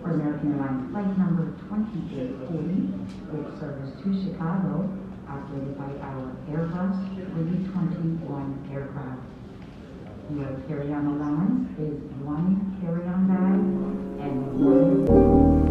For American Airlines flight number 2840, which serves to Chicago, operated by our Airbus 321 aircraft. Your carry-on allowance is one carry-on bag and one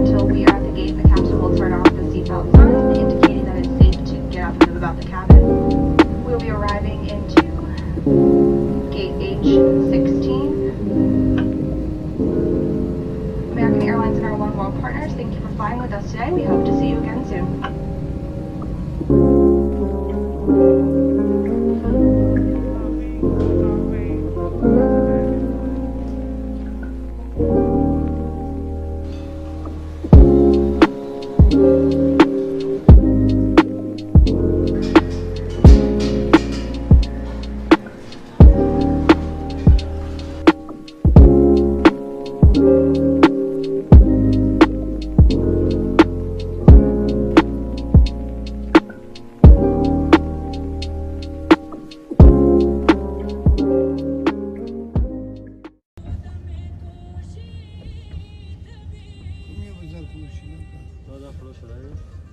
until we are at the gate. The captain will turn off the seatbelt sign, indicating that it's safe to get up and move about the cabin. We'll be arriving into gate H16. American Airlines and our One World partners, thank you for flying with us today. We hope to see you again soon. Daha da proşeler.